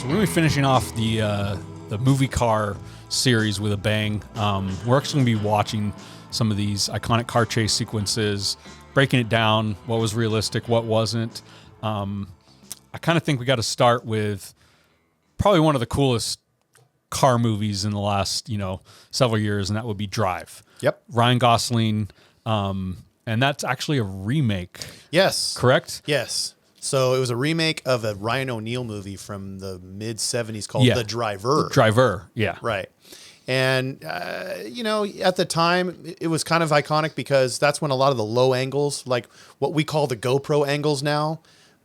So we're going to be finishing off the movie car series with a bang. We're actually going to be watching some of these iconic car chase sequences, breaking it down, what was realistic, what wasn't. I kind of think we got to start with probably one of the coolest car movies in the last, several years, and that would be Drive. Yep. Ryan Gosling, and that's actually a remake. Yes. Correct? Yes. So it was a remake of a Ryan O'Neal movie from the mid-'70s called The Driver. The Driver, yeah. Right. And, at the time, it was kind of iconic because that's when a lot of the low angles, like what we call the GoPro angles now,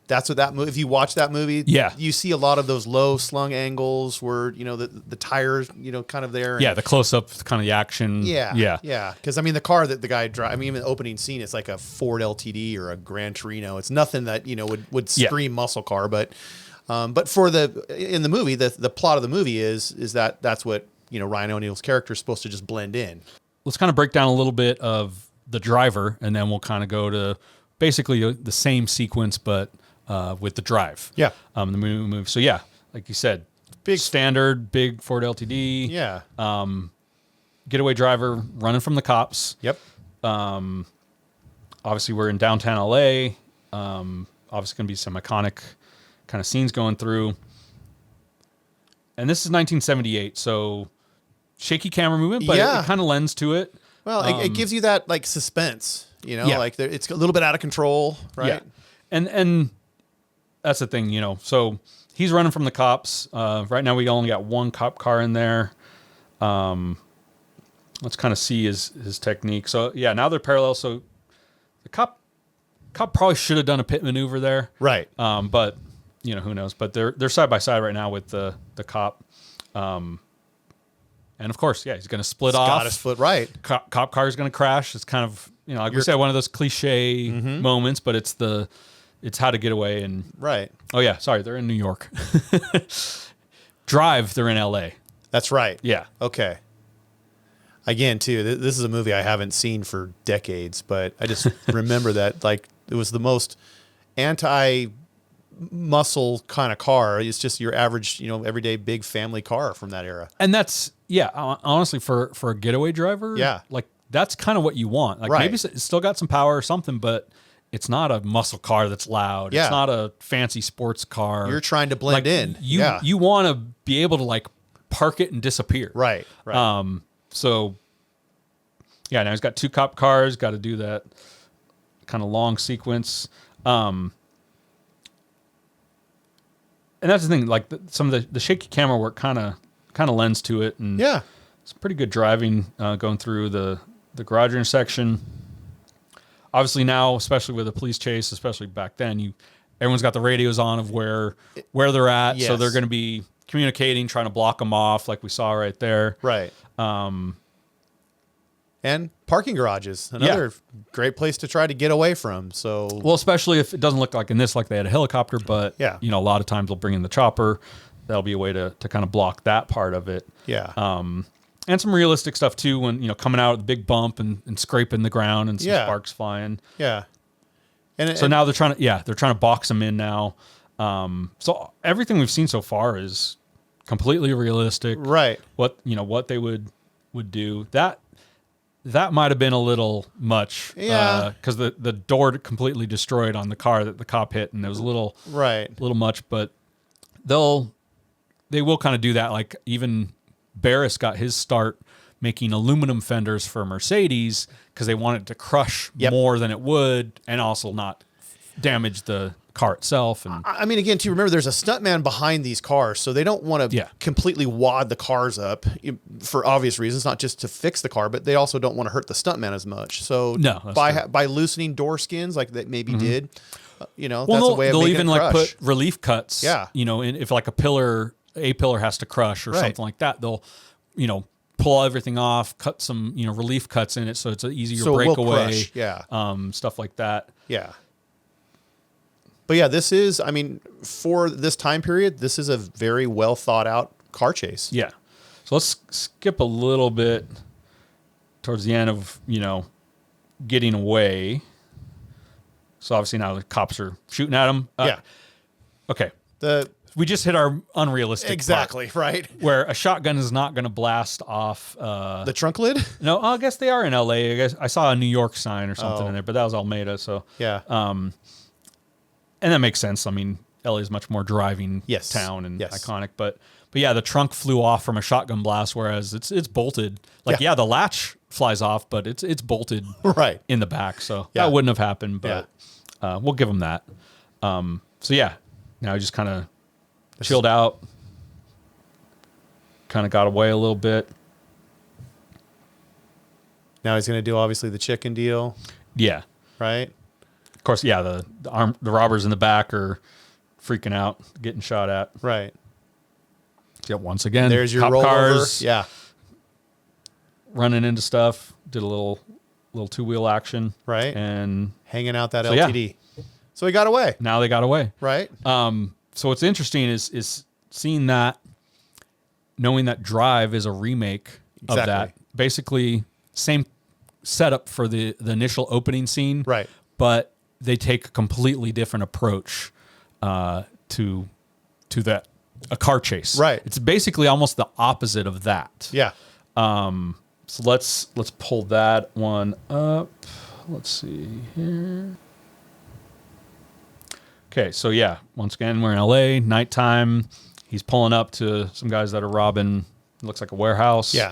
that's what that movie, if you watch that movie, you see a lot of those low slung angles where, the tires, kind of there. And the close-up, kind of the action. Yeah. Because, the car that the guy drives, even the opening scene, it's like a Ford LTD or a Gran Torino. It's nothing that, would scream muscle car. But for in the movie, the plot of the movie is that's what, Ryan O'Neal's character is supposed to just blend in. Let's kind of break down a little bit of The Driver, and then we'll kind of go to basically the same sequence, but with the Drive. Yeah. The movie. So yeah, like you said, big Ford LTD. Yeah. Getaway driver running from the cops. Yep. Obviously we're in downtown LA. Obviously going to be some iconic kind of scenes going through. And this is 1978, so shaky camera movement, but it kind of lends to it. Well, it gives you that like suspense, like it's a little bit out of control, right? Yeah. And that's the thing, So he's running from the cops. Right now we only got one cop car in there. Let's kind of see his technique. So yeah, now they're parallel. So the cop probably should have done a pit maneuver there, right? But who knows? But they're side by side right now with the cop. And of course, he's going to split off. Got to split right. Cop car is going to crash. It's kind of like we said, one of those cliche moments, but it's how to get away. And right. Oh yeah, sorry, they're in New York. Drive, they're in LA. That's right. Yeah. Okay. Again, too, this is a movie I haven't seen for decades, but I just remember that like it was the most anti-muscle kind of car. It's just your average, everyday big family car from that era. And that's honestly for a getaway driver, like that's kind of what you want. Like maybe it's still got some power or something, but it's not a muscle car that's loud. Yeah. It's not a fancy sports car. You're trying to blend in. You want to be able to like park it and disappear. Right. So now he's got two cop cars, got to do that kind of long sequence. And that's the thing, like some of the shaky camera work kind of lends to it. And it's pretty good driving going through the garage intersection. Obviously now, especially with a police chase, especially back then, everyone's got the radios on of where they're at. Yes. So they're going to be communicating, trying to block them off like we saw right there. Right. And parking garages, another great place to try to get away from. So, well, especially if it doesn't look like in this, like they had a helicopter, but a lot of times they'll bring in the chopper. That'll be a way to kind of block that part of it. Yeah. And some realistic stuff too, when coming out of the big bump and scraping the ground and some sparks flying. Yeah. So now they're trying to box them in now. So everything we've seen so far is completely realistic. Right. What they would do. That might have been a little much. Yeah. Because the door completely destroyed on the car that the cop hit, and it was a little much. But they will kind of do that. Like even Barris got his start making aluminum fenders for Mercedes because they wanted to crush more than it would, and also not damage the car itself. And again, too, remember there's a stuntman behind these cars, so they don't want to completely wad the cars up for obvious reasons, not just to fix the car, but they also don't want to hurt the stuntman as much. So by loosening door skins like they maybe did, that's a way of they'll making even it like crush. put relief cuts. Yeah, if like a pillar has to crush or something like that, they'll pull everything off, cut some relief cuts in it, so it's an easier breakaway. Stuff like that. Yeah. But yeah, this is, for this time period, this is a very well thought out car chase. Yeah. So let's skip a little bit towards the end of, getting away. So obviously now the cops are shooting at him. Okay. We just hit our unrealistic Exactly, part, right? where a shotgun is not going to blast off. The trunk lid? No, I guess they are in L.A. I guess I saw a New York sign or something in there, but that was Almeida. So Yeah. and that makes sense. I mean, LA is much more driving Yes. town and Yes. iconic, but yeah, the trunk flew off from a shotgun blast, whereas it's bolted. Like, yeah, the latch flies off, but it's bolted Right. in the back, so Yeah. that wouldn't have happened. But we'll give him that. So yeah, now he just kind of chilled out, kind of got away a little bit. Now he's going to do obviously the chicken deal, Yeah, right? of course. Yeah, the robbers in the back are freaking out, getting shot at. Right. Yeah, once again, There's your cop rollover. cars. Yeah. Running into stuff, did a little two-wheel action. Right. And Hanging out that So, yeah. LTD. So he got away. now they got away. Right. So what's interesting is seeing that, knowing that Drive is a remake of Exactly. that. Basically, same setup for the initial opening scene. Right. But they take a completely different approach to that, a car chase. Right. It's basically almost the opposite of that. Yeah. So let's pull that one up. Let's see here. Okay, so yeah, once again, we're in LA, nighttime. He's pulling up to some guys that are robbing, looks like a warehouse. Yeah.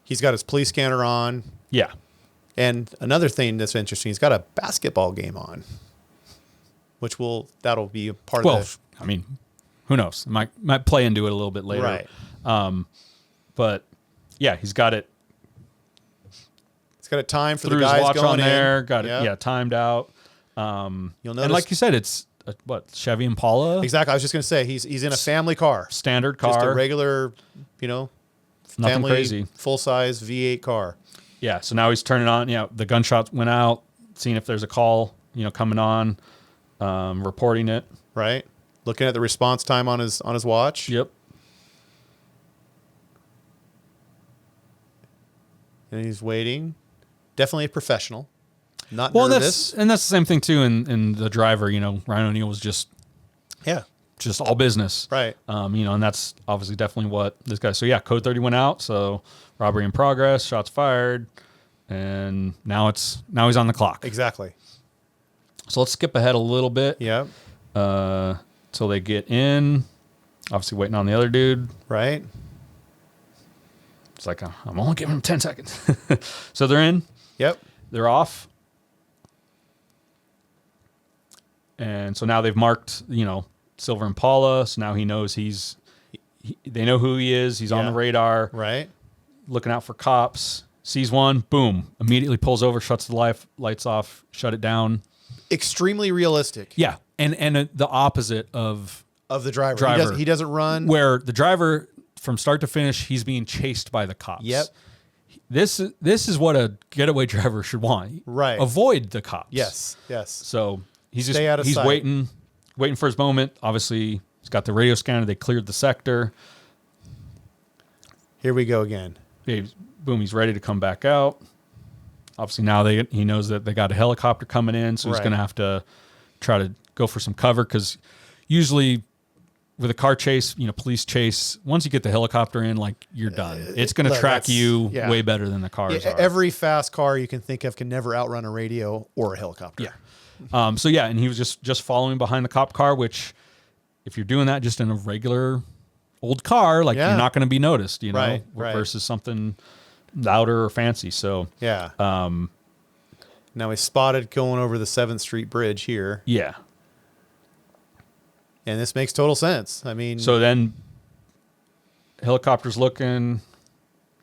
He's got his police scanner on. Yeah. And another thing that's interesting, he's got a basketball game on, which that'll be a part Well, of I mean, who knows? Might play into it a little bit later. Right. But yeah, he's got it. He's got a time for Threw the his guys watch going on there. in. Got it. Yep. Yeah, timed out. You'll notice, And like you said, it's what, Chevy Impala? exactly. I was just going to say he's in a family car, Standard car. just a regular, Nothing family crazy. full size V8 car. Yeah, so now he's turning on. Yeah, the gunshots went out, seeing if there's a call, coming on, reporting it. Right. Looking at the response time on his watch. Yep. And he's waiting. Definitely a professional. Not Well, nervous. that's the same thing too. In the driver, Ryan O'Neal was just all business, Right. And that's obviously definitely what this guy. So yeah, code 30 went out. So robbery in progress, shots fired, and now he's on the clock. Exactly. So let's skip ahead a little bit. Yep. Till they get in. Obviously waiting on the other dude. Right. It's like I'm only giving him 10 seconds. So they're in. Yep. They're off. And so now they've marked, Silver Impala. So now he knows they know who he is. He's on the radar, Right. looking out for cops. Sees one, boom, immediately pulls over, shuts the lights off, shut it down. Extremely realistic. Yeah. And the opposite of Of the driver. Driver. He doesn't run. where the driver, from start to finish, he's being chased by the cops. Yep. This is what a getaway driver should want. Right. Avoid the cops. Yes. Yes. So he's Stay out of sight. waiting for his moment. Obviously, he's got the radio scanner. They cleared the sector. Here we go again. Boom, he's ready to come back out. Obviously, now he knows that they got a helicopter coming in, so he's Right. going to have to try to go for some cover, because usually with a car chase, police chase, once you get the helicopter in, like, you're done. It's going to track you way better than the cars are. Every fast car you can think of can never outrun a radio or a helicopter. Yeah. So yeah, and he was just following behind the cop car, which, if you're doing that just in a regular old car, like, you're not going to be noticed, Right. versus something louder or fancy. So Yeah. Now he's spotted going over the 7th Street Bridge here. yeah. And this makes total sense. I mean, So then helicopter's looking.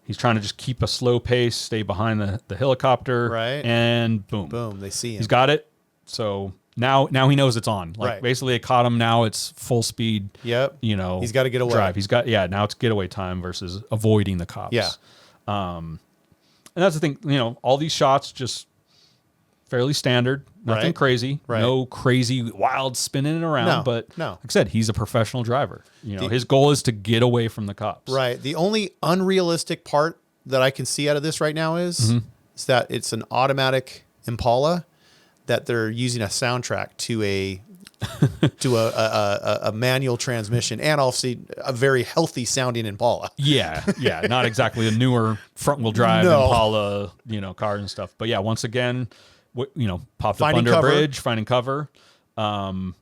He's trying to just keep a slow pace, stay behind the helicopter. Right. And boom. boom, they see him. He's got it. So now he knows it's on. Like, Right. basically they caught him. Now it's full speed. Yep. He's got to get away. Drive. Now it's getaway time versus avoiding the cops. Yeah. And that's the thing, all these shots just fairly standard, nothing Right. crazy, Right. no crazy wild spinning around. No, But no. like I said, he's a professional driver. His goal is to get away from the cops. Right. The only unrealistic part that I can see out of this right now is that it's an automatic Impala, that they're using a soundtrack to a to a manual transmission, and obviously a very healthy sounding Impala. Yeah, not exactly a newer front wheel drive Impala, cars and stuff. But yeah, once again, popped up under a bridge, finding cover, and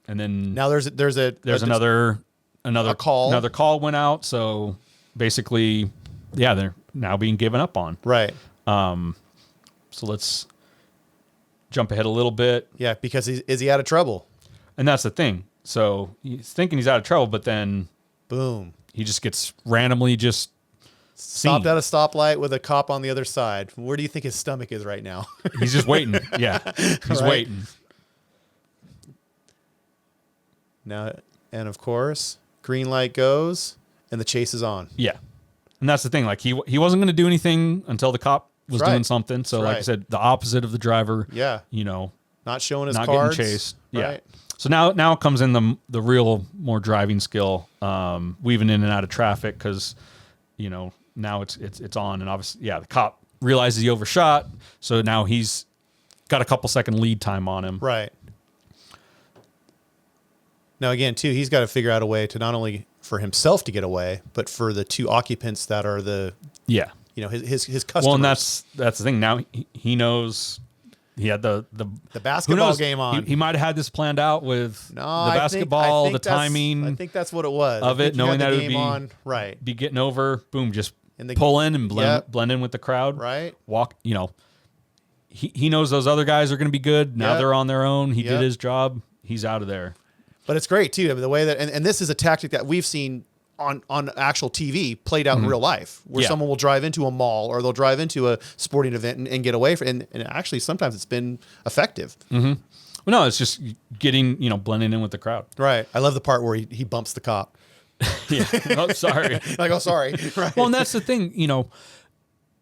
then now there's another call. Another call went out, so basically, yeah, they're now being given up on. Right. So let's jump ahead a little bit. Yeah, because is he out of trouble? And that's the thing. So he's thinking he's out of trouble, but then boom, he just gets randomly stopped at a stoplight with a cop on the other side. Where do you think his stomach is right now? He's just waiting. Yeah, he's waiting. Now, and of course, green light goes, and the chase is on. Yeah, and that's the thing. Like he wasn't going to do anything until the cop was doing something. So, like I said, the opposite of the driver. Yeah, not showing his not cards, getting chased. Right. Yeah. So now comes in the real more driving skill, weaving in and out of traffic because, now it's on, and obviously, the cop realizes he overshot, so now he's got a couple second lead time on him. Right. Now again, too, he's got to figure out a way to not only for himself to get away, but for the two occupants that are his customers. Well, and that's the thing. Now he knows. He had the basketball game on. He might have had this planned out with the basketball, the timing. I think that's what it was. Of it, knowing that it would be getting over, boom, just pull in and blend in with the crowd. Right. Walk, he knows those other guys are going to be good. Now they're on their own. He did his job. He's out of there. But it's great too. I mean, the way that, and this is a tactic that we've seen on actual TV played out in real life, where someone will drive into a mall or they'll drive into a sporting event and get away from it. And actually sometimes it's been effective. Mm-hmm. Well, no, it's just getting, blending in with the crowd. Right. I love the part where he bumps the cop. Yeah. Oh, sorry. Like, oh, sorry. Right. Well, and that's the thing,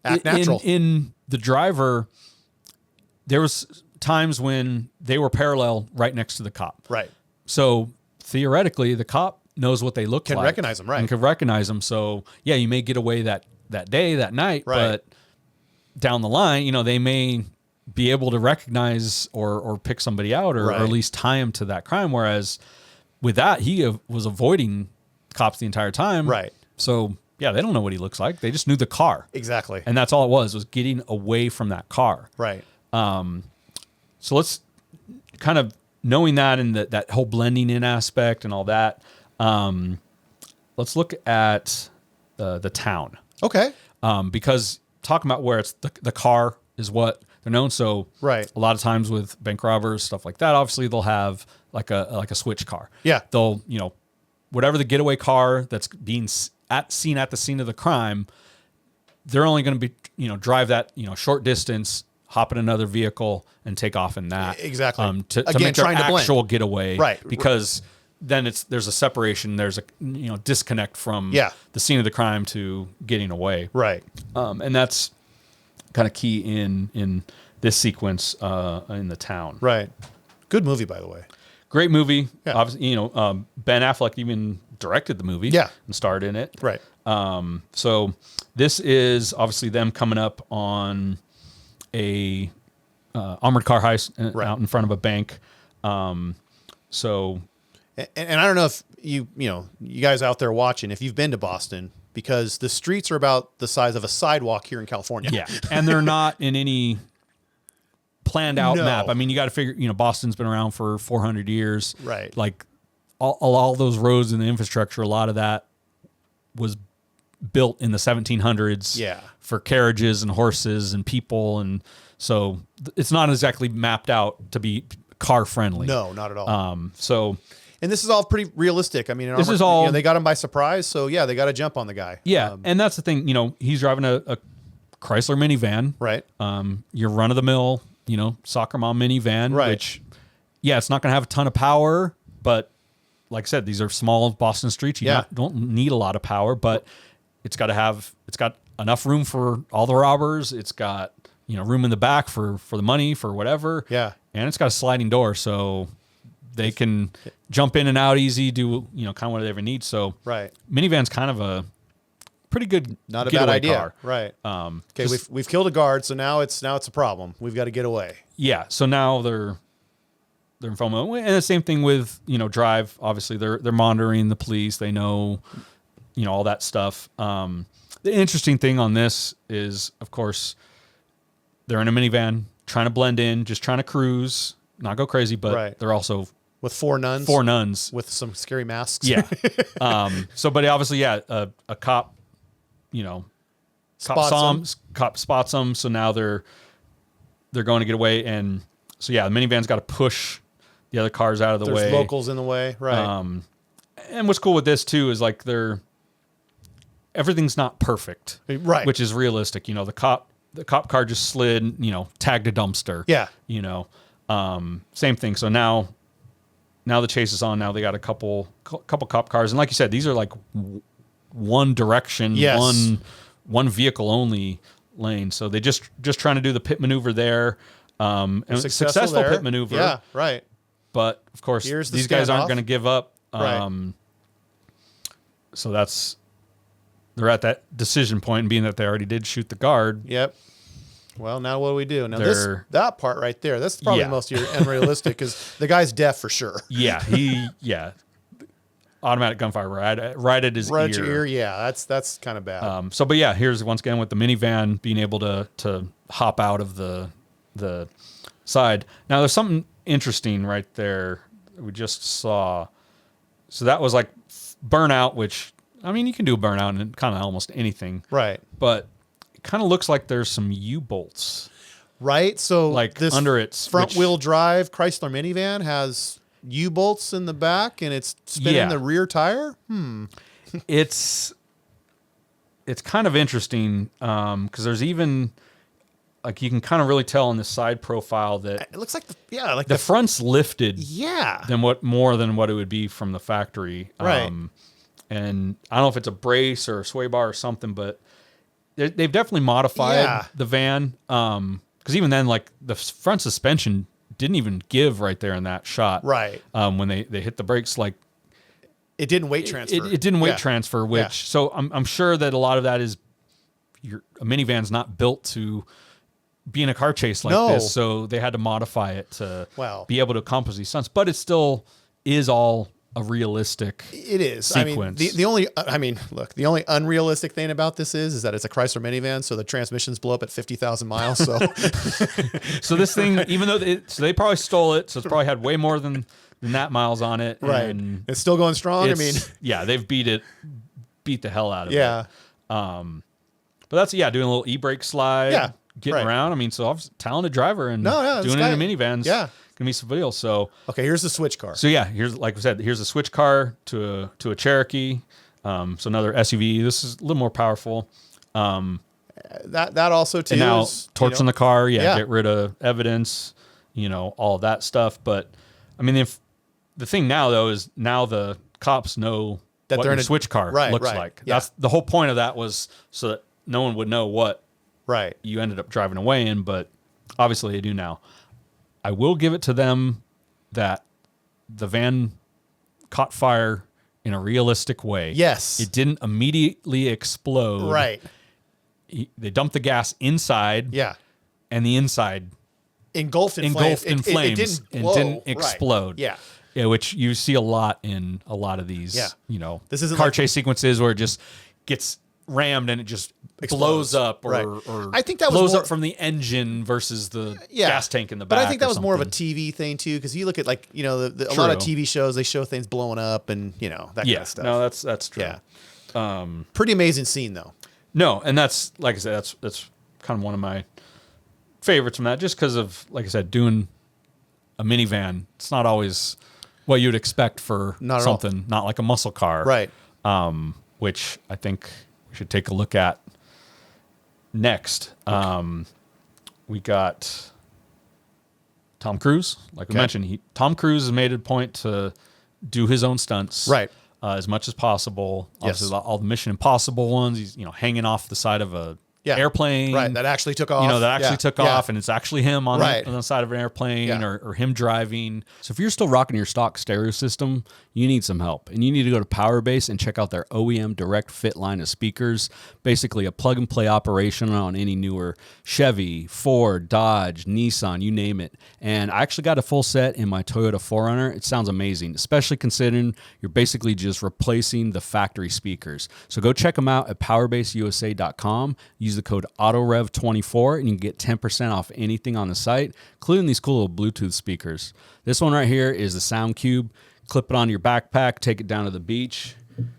act natural. In the driver, there was times when they were parallel right next to the cop. Right. So theoretically, the cop knows what they look like. Can recognize them, right. And can recognize them. So, yeah, you may get away that day, that night, but down the line, they may be able to recognize or pick somebody out or at least tie him to that crime. Whereas with that, he was avoiding cops the entire time. Right. So, yeah, they don't know what he looks like. They just knew the car. Exactly. And that's all it was getting away from that car. Right. So let's kind of knowing that and that whole blending in aspect and all that. Let's look at the town. Okay. Because talking about where it's the car is what they're known. So a lot of times with bank robbers, stuff like that, obviously they'll have like a switch car. Yeah. They'll, whatever the getaway car that's being seen at the scene of the crime, they're only going to be, drive that, short distance, hop in another vehicle and take off in that. Exactly. To make their actual getaway. Right. Because then there's a separation. There's a disconnect from the scene of the crime to getting away. Right. And that's kind of key in this sequence in the town. Right. Good movie, by the way. Great movie. Yeah. Obviously, Ben Affleck even directed the movie. Yeah. And starred in it. Right. So this is obviously them coming up on a armored car heist out in front of a bank. And I don't know if you guys out there watching, if you've been to Boston, because the streets are about the size of a sidewalk here in California. Yeah. And they're not in any planned out map. I mean, you got to figure, Boston's been around for 400 years. Right. Like all those roads and the infrastructure, a lot of that was built in the 1700s for carriages and horses and people. And so it's not exactly mapped out to be car friendly. No, not at all. And this is all pretty realistic. I mean, this is all they got him by surprise. So they got to jump on the guy. Yeah. And that's the thing, he's driving a Chrysler minivan. Right. Your run of the mill, soccer mom minivan, right. Which, it's not going to have a ton of power, but like I said, these are small Boston streets. You don't need a lot of power, but it's got enough room for all the robbers. It's got, room in the back for the money, for whatever. Yeah. And it's got a sliding door, so they can jump in and out easy, do, kind of whatever they need. So minivan's kind of a pretty good not a bad idea. Car. Right. Okay, we've killed a guard, so now it's a problem. We've got to get away. Yeah. So now they're they're in FOMO. And the same thing with, Drive. Obviously, they're monitoring the police. They know, all that stuff. The interesting thing on this is, of course, they're in a minivan, trying to blend in, just trying to cruise, not go crazy, but they're also with four nuns. With some scary masks. Yeah. But obviously, a cop, cop spots them. So now they're going to get away. And so, the minivan's got to push the other cars out of the way. There's locals in the way. Right. And what's cool with this too is like everything's not perfect. Right. Which is realistic. The cop car just slid, tagged a dumpster. Yeah. Same thing. So now the chase is on. Now they got a couple cop cars. And like you said, these are like one direction, one vehicle only lane. So they just trying to do the pit maneuver there. And successful pit maneuver. Yeah, right. But of course, these guys aren't going to give up. Right. So they're at that decision point, being that they already did shoot the guard. Yep. Well, now what do we do? Now that part right there, that's probably the most unrealistic because the guy's deaf for sure. Yeah, automatic gunfire right at his ear. Right at your ear, yeah, that's kind of bad. But here's once again with the minivan being able to hop out of the side. Now there's something interesting right there that we just saw. So that was like burnout, which you can do a burnout in kind of almost anything, right? But it kind of looks like there's some U-bolts, right? So like this under its front-wheel drive Chrysler minivan has U-bolts in the back, and it's spinning the rear tire. It's kind of interesting because there's even like you can kind of really tell on the side profile that it looks like the front's lifted, than what it would be from the factory, right? And I don't know if it's a brace or a sway bar or something, but they've definitely modified the van. Because even then, like the front suspension didn't even give right there in that shot. Right. When they hit the brakes, like it didn't weight transfer. It didn't weight transfer, which so I'm sure that a lot of that is a minivan's not built to be in a car chase like this, so they had to modify it to be able to accomplish these stunts. But it still is all a realistic sequence. The only unrealistic thing about this is that it's a Chrysler minivan, so the transmissions blow up at 50,000 miles. So, so this thing, even though they probably stole it, so it's probably had way more than that miles on it. Right, and it's still going strong. They've beat the hell out of it. Yeah. But that's doing a little e-brake slide, getting around. So obviously talented driver and doing it in a minivan. Gonna be some videos. So okay, here's the switch car. So here's like we said, here's a switch car to a Cherokee. So another SUV. This is a little more powerful. That also too. And now is, torching the car, get rid of evidence, all of that stuff. But if the thing now though is now the cops know that what your switch car looks like. Yeah. That's the whole point of that, was so that no one would know what you ended up driving away in. But obviously they do now. I will give it to them that the van caught fire in a realistic way. Yes. It didn't immediately explode. Right. They dumped the gas inside. Yeah. And the inside engulfed in flames. It didn't explode. Right. Yeah, which you see a lot in a lot of these, this isn't car chase sequences where it just gets rammed and it just blows up, or I think that blows up from the engine versus the gas tank in the back. But I think that was more of a TV thing too, because you look at a lot of TV shows, they show things blowing up and that kind of stuff. No, that's true. Yeah. Pretty amazing scene though. No, and that's like I said, that's kind of one of my favorites from that, just because of, like I said, doing a minivan. It's not always what you'd expect for something, not like a muscle car, right? Which I think we should take a look at next. Okay. We got Tom Cruise. Like we mentioned, Tom Cruise has made it a point to do his own stunts, right? As much as possible. Obviously, all the Mission Impossible ones. He's hanging off the side of a airplane. Right. That actually took off. You know, that actually took off, and it's actually him on, Right. on the side of an airplane or him driving. So if you're still rocking your stock stereo system, you need some help. And you need to go to Powerbase and check out their OEM direct fit line of speakers. Basically a plug and play operation on any newer Chevy, Ford, Dodge, Nissan, you name it. And I actually got a full set in my Toyota 4Runner. It sounds amazing, especially considering you're basically just replacing the factory speakers. So go check them out at powerbaseusa.com. Use the code AUTOREV24 and you can get 10% off anything on the site, including these cool little Bluetooth speakers. This one right here is the Sound Cube. Clip it on your backpack, take it down to the beach. And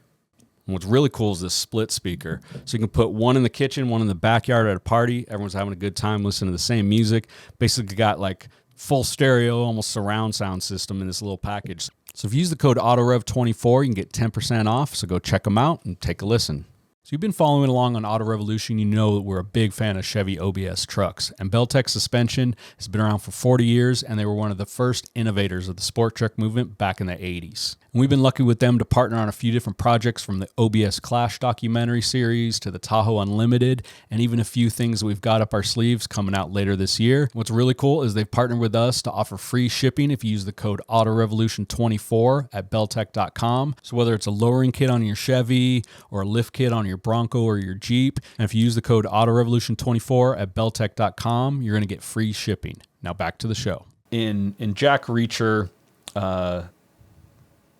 what's really cool is this split speaker. So you can put one in the kitchen, one in the backyard at a party. Everyone's having a good time listening to the same music. Basically got like full stereo, almost surround sound system in this little package. So if you use the code AUTOREV24, you can get 10% off. So go check them out and take a listen. So you've been following along on Auto Revolution. You know that we're a big fan of Chevy OBS trucks. And Beltec Suspension has been around for 40 years, and they were one of the first innovators of the sport truck movement back in the 80s. And we've been lucky with them to partner on a few different projects, from the OBS Clash documentary series to the Tahoe Unlimited, and even a few things we've got up our sleeves coming out later this year. What's really cool is they've partnered with us to offer free shipping if you use the code AUTOREVOLUTION24 at beltec.com. So whether it's a lowering kit on your Chevy or a lift kit on your Bronco or your Jeep, and if you use the code AUTOREVOLUTION24 at beltec.com, you're going to get free shipping. Now back to the show. In Jack Reacher,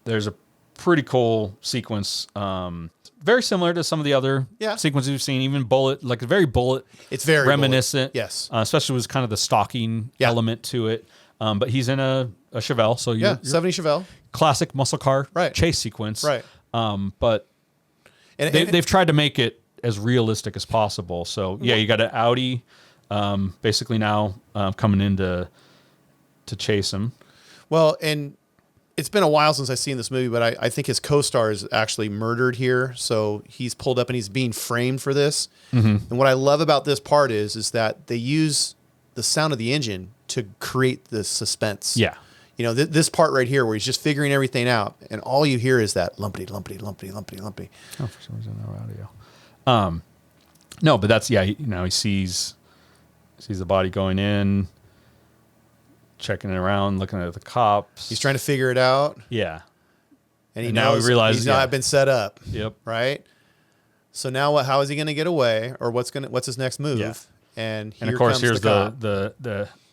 there's a pretty cool sequence, very similar to some of the other sequences we've seen, even Bullet, like a very Bullet. It's very reminiscent. Bullet. Yes. Especially with kind of the stalking element to it. But he's in a Chevelle. So you're 70 Chevelle. Classic muscle car chase sequence. Right. But they've tried to make it as realistic as possible. So you got an Audi basically now coming in to chase him. Well, and it's been a while since I've seen this movie, but I think his co-star is actually murdered here. So he's pulled up and he's being framed for this. Mm-hmm. And what I love about this part is that they use the sound of the engine to create the suspense. Yeah. You know, this part right here where he's just figuring everything out, and all you hear is that lumpity, lumpity, lumpity, lumpity, lumpity. Oh, for some reason, no audio. No, but that's, he sees the body going in, checking it around, looking at the cops. He's trying to figure it out. Yeah. And he knows, now he realizes he's not been set up. Yep. Right? So now how is he going to get away, or what's his next move? Yeah. And of course, here's the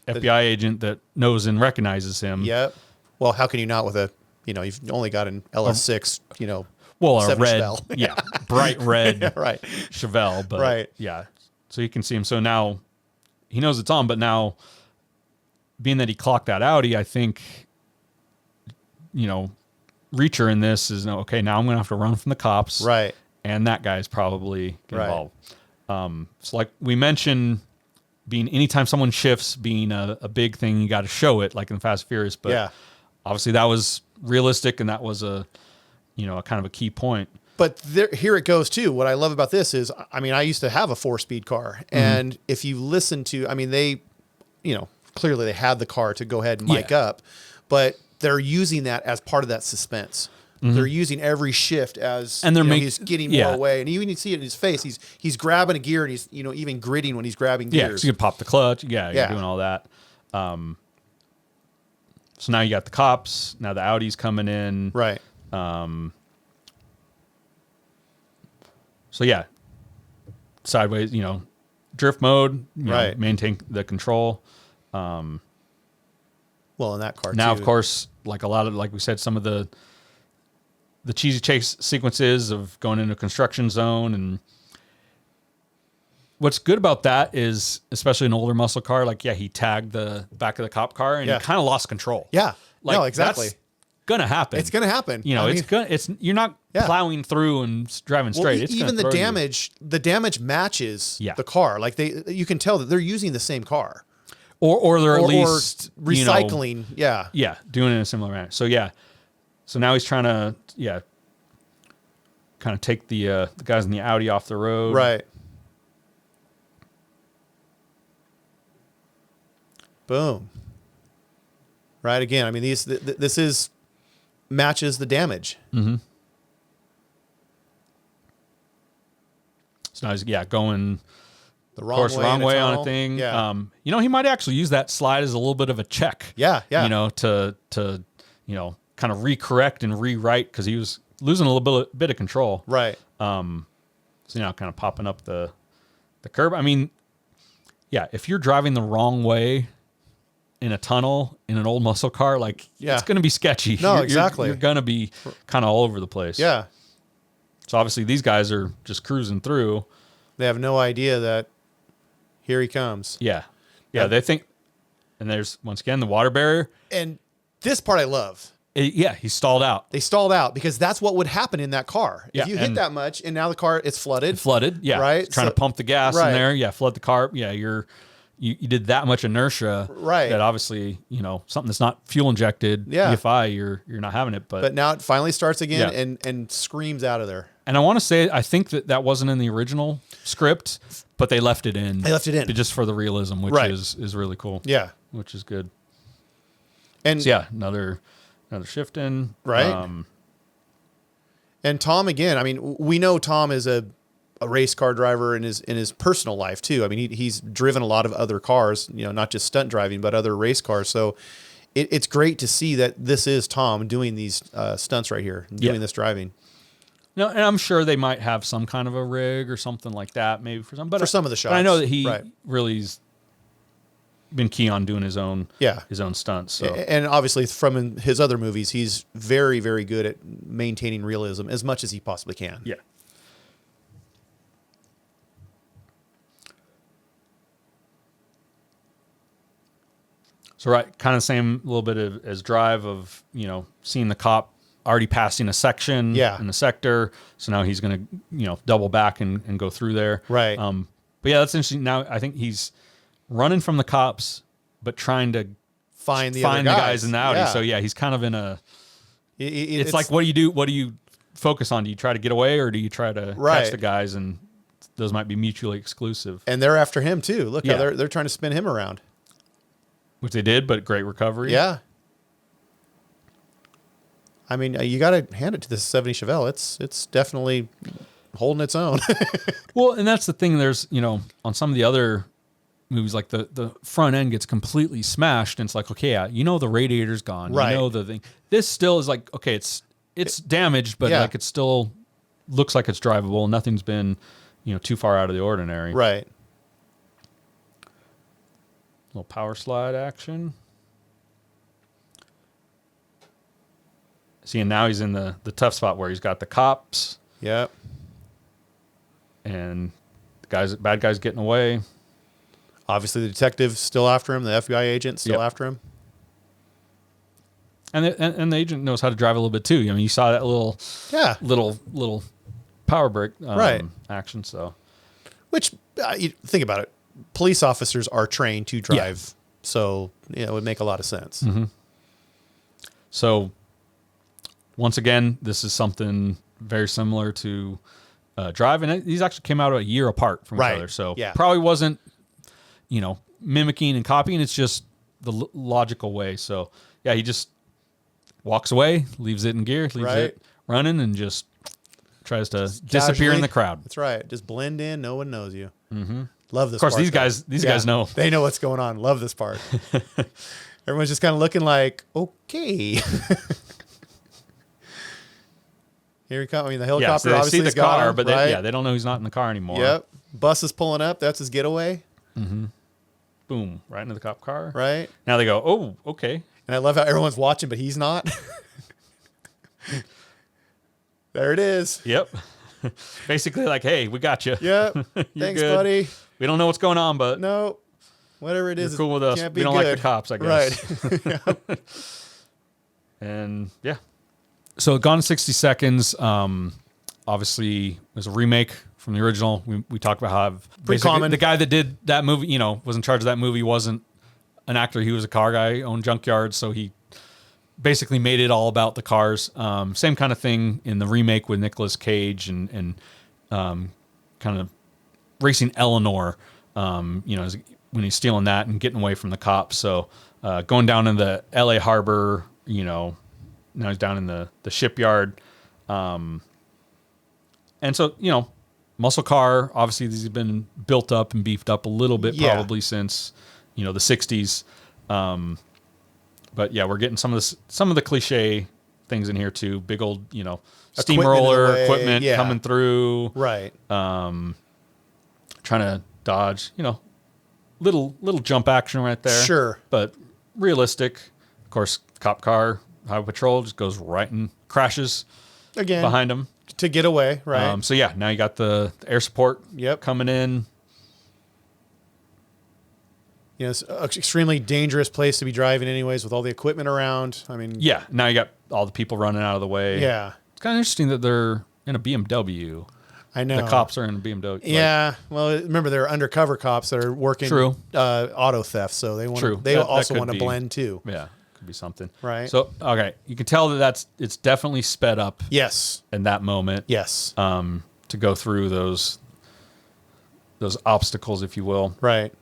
FBI agent that knows and recognizes him. Yep. Well, how can you not with you've only got an LS6, well, a red, Chevelle. Bright red right. Chevelle. But so you can see him. So now he knows it's on, but now being that he clocked that Audi, I think, Reacher in this is, okay, now I'm going to have to run from the cops. Right. And that guy's probably involved. So like we mentioned, anytime someone shifts being a big thing, you got to show it, like in Fast and Furious. But obviously that was realistic, and that was a kind of a key point. But here it goes too. What I love about this is, I used to have a 4-speed car, and if you listen to, they, clearly they had the car to go ahead and mic up, but they're using that as part of that suspense. Mm-hmm. They're using every shift as, and he's getting more away, and even you see it in his face. He's grabbing a gear, and he's even gritting when he's grabbing gears. Yeah, so you can pop the clutch. Yeah, you're doing all that. So now you got the cops. Now the Audi's coming in. Right. So sideways. Drift mode. Maintain the control. Well, in that car now, too. Of course, like we said, some of the cheesy chase sequences of going into a construction zone. And what's good about that is, especially an older muscle car, he tagged the back of the cop car and he kind of lost control. Yeah. No, exactly. That's gonna happen. It's gonna happen. You're not plowing through and driving straight. It's even the damage matches the car. You can tell that they're using the same car. Or they're at least recycling. Doing it in a similar manner. So so now he's trying to kind of take the guys in the Audi off the road. Right. Boom. Right. Again, this is matches the damage. Mm-hmm. So now he's going The of course, wrong way on a thing. Yeah. You know, he might actually use that slide as a little bit of a check. Yeah. You know, to you know, kind of recorrect and rewrite because he was losing a little bit of control. Right. So, you know, kind of popping up the curb. I mean, yeah, if you're driving the wrong way in a tunnel in an old muscle car, like it's going to be sketchy. No, exactly. You're going to be kind of all over the place. Yeah. So obviously these guys are just cruising through. They have no idea that here he comes. Yeah. Yeah. They think, and there's once again the water barrier. And this part I love. Yeah, he stalled out. They stalled out because that's what would happen in that car. Yeah, if you hit that much and now the car, it's flooded. Yeah. Right. It's trying to pump the gas in there. Yeah. Flood the car. Yeah. You did that much inertia. Right. That obviously, you know, something that's not fuel injected. Yeah. EFI, you're not having it. But now it finally starts again and screams out of there. And I want to say, I think that wasn't in the original script, but they left it in. They left it in. Just for the realism, which is really cool. Yeah. Which is good. And so, yeah, another shift in. Right. And Tom, again, I mean, we know Tom is a race car driver in his personal life too. I mean, he's driven a lot of other cars, you know, not just stunt driving, but other race cars. So it's great to see that this is Tom doing these stunts right here, doing this driving. No, and I'm sure they might have some kind of a rig or something like that, maybe for some. But for some of the shots, but I know that he really's been key on doing his own stunts. So. And obviously from his other movies, he's very, very good at maintaining realism as much as he possibly can. Yeah. So kind of same little bit as Drive of, you know, seeing the cop already passing a section in the sector. So now he's going to, you know, double back and go through there. Right. But yeah, that's interesting. Now I think he's running from the cops, but trying to find the guys in the Audi. Yeah. So yeah, he's kind of in a, it's like, what do you do? What do you focus on? Do you try to get away or do you try to catch the guys? And those might be mutually exclusive. And they're after him too. Look how they're trying to spin him around. Which they did, but great recovery. Yeah. I mean, you got to hand it to this 70 Chevelle. It's definitely holding its own. Well, and that's the thing. There's, you know, on some of the other movies, like the front end gets completely smashed, and it's like, okay, yeah, you know, the radiator's gone. Right. You know the thing. This still is like, okay, it's damaged, but like it still looks like it's drivable. Nothing's been, you know, too far out of the ordinary. Right. Little power slide action. See, and now he's in the tough spot where he's got the cops. Yep. And the bad guy's getting away. Obviously, the detective's still after him. The FBI agent's still after him. And the agent knows how to drive a little bit too. I mean, you saw that little power brake action. So, which you think about it. Police officers are trained to drive, so it would make a lot of sense. Mm-hmm. So, once again, this is something very similar to Drive, and these actually came out a year apart from each other. So, probably wasn't, you know, mimicking and copying. It's just the logical way. So, yeah, he just walks away, leaves it in gear, leaves it running, and just tries to disappear in the crowd. That's right. Just blend in. No one knows you. Mm-hmm. Love this. Of course, part, these guys know. They know what's going on. Love this part. Everyone's just kind of looking like, okay. Here he comes. I mean, the helicopter so they obviously see the car, gone, but they don't know he's not in the car anymore. Yep. Bus is pulling up. That's his getaway. Mm-hmm. Boom. Right into the cop car. Right. Now they go, oh, okay. And I love how everyone's watching, but he's not. There it is. Yep. Basically like, hey, we got you. Yep. Thanks, good. Buddy. We don't know what's going on, but no, whatever it is, you're cool with us. We don't like the cops, I guess. Right. And yeah. So Gone in 60 Seconds, obviously was a remake from the original. We talked about how basically the guy that did that movie, you know, was in charge of that movie, wasn't an actor. He was a car guy, owned junkyards. So he basically made it all about the cars. Same kind of thing in the remake with Nicolas Cage and kind of racing Eleanor, you know, when he's stealing that and getting away from the cops. So going down in the LA harbor, you know, now he's down in the shipyard. And so, you know, muscle car. Obviously, these have been built up and beefed up a little bit, probably since the 60s. But yeah, we're getting some of the cliche things in here too. Big old steamroller equipment coming through. Right. Trying to dodge little jump action right there. Sure. But realistic. Of course, cop car, highway patrol just goes right and crashes again behind them to get away. Right. So yeah, now you got the air support coming in. It's an extremely dangerous place to be driving anyways with all the equipment around. I mean, yeah, now you got all the people running out of the way. Yeah. It's kind of interesting that they're in a BMW. I know. The cops are in a BMW. Yeah. Well, remember, they're undercover cops that are working auto theft, so they want they also want to blend too. Yeah, could be something. Right. So, okay, you can tell that it's definitely sped up. Yes. In that moment. Yes. To go through those obstacles, if you will. Right.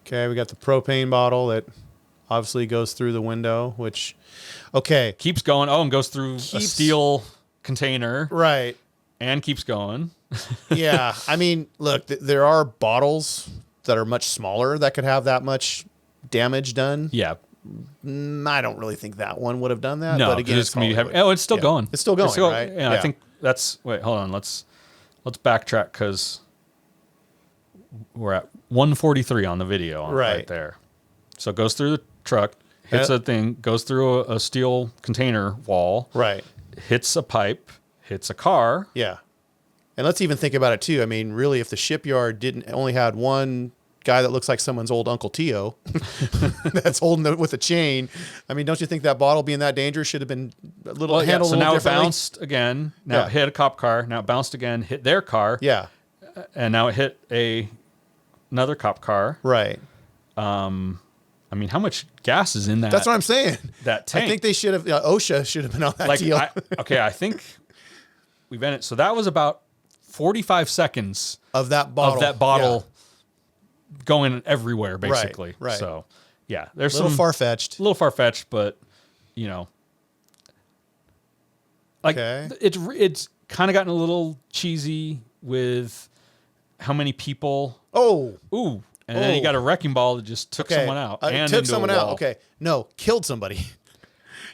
Okay, we got the propane bottle that obviously goes through the window, which, keeps going. Oh, and goes through a steel container. Right. And keeps going. Yeah. I mean, look, there are bottles that are much smaller that could have that much damage done. Yeah. I don't really think that one would have done that. No, but again, it's going to be heavy. Oh, it's still going. It's still going, right? Yeah, I think that's... Wait, hold on. Let's backtrack because we're at 143 on the video right there. So it goes through the truck, hits a thing, goes through a steel container wall. Right. Hits a pipe, hits a car. Yeah. And let's even think about it too. I mean, really, if the shipyard only had one guy that looks like someone's old Uncle Tio that's holding it with a chain, I mean, don't you think that bottle being that dangerous should have been handled a little differently? So now it bounced again. Now it hit a cop car. Now it bounced again, hit their car. Yeah. And now it hit another cop car. Right. I mean, how much gas is in that? That's what I'm saying. That tank. I think they should have. OSHA should have been on that deal. I think we've been it. So that was about 45 seconds of that bottle. Going everywhere, basically. Right. So yeah, there's a little far-fetched. A little far-fetched, but it's kind of gotten a little cheesy with how many people. And then you got a wrecking ball that just took someone out. And took someone out. Okay. No, killed somebody.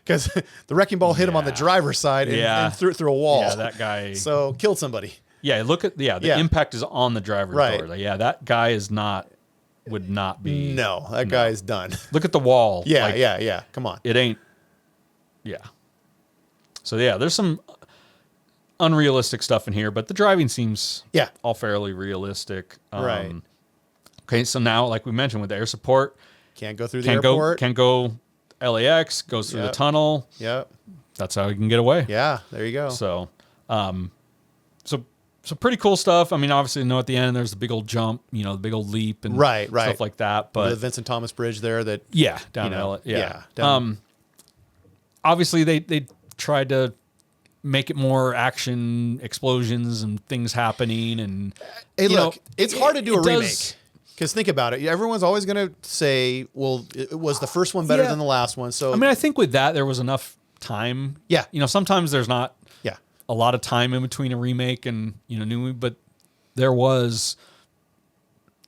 Because the wrecking ball hit him on the driver's side and threw it through a wall. Yeah, that guy. So killed somebody. Yeah, look at the impact is on the driver's door. Like, yeah, that guy would not be. No, that guy is done. Look at the wall. Yeah. Come on. It ain't. Yeah. So yeah, there's some unrealistic stuff in here, but the driving seems all fairly realistic. Right. Okay, so now, like we mentioned, with the air support, can't go through the airport. Can't go LAX. Goes through the tunnel. Yep. That's how you can get away. Yeah. There you go. So, so pretty cool stuff. I mean, obviously, at the end there's the big old jump, the big old leap and stuff like that. But the Vincent Thomas Bridge there, that down LA. Yeah. Obviously, they tried to make it more action, explosions, and things happening. And hey, look, it's hard to do a remake. Because think about it. Everyone's always going to say, well, it was the first one better than the last one. So I mean, I think with that, there was enough time. Yeah. Sometimes there's not a lot of time in between a remake and, new, but there was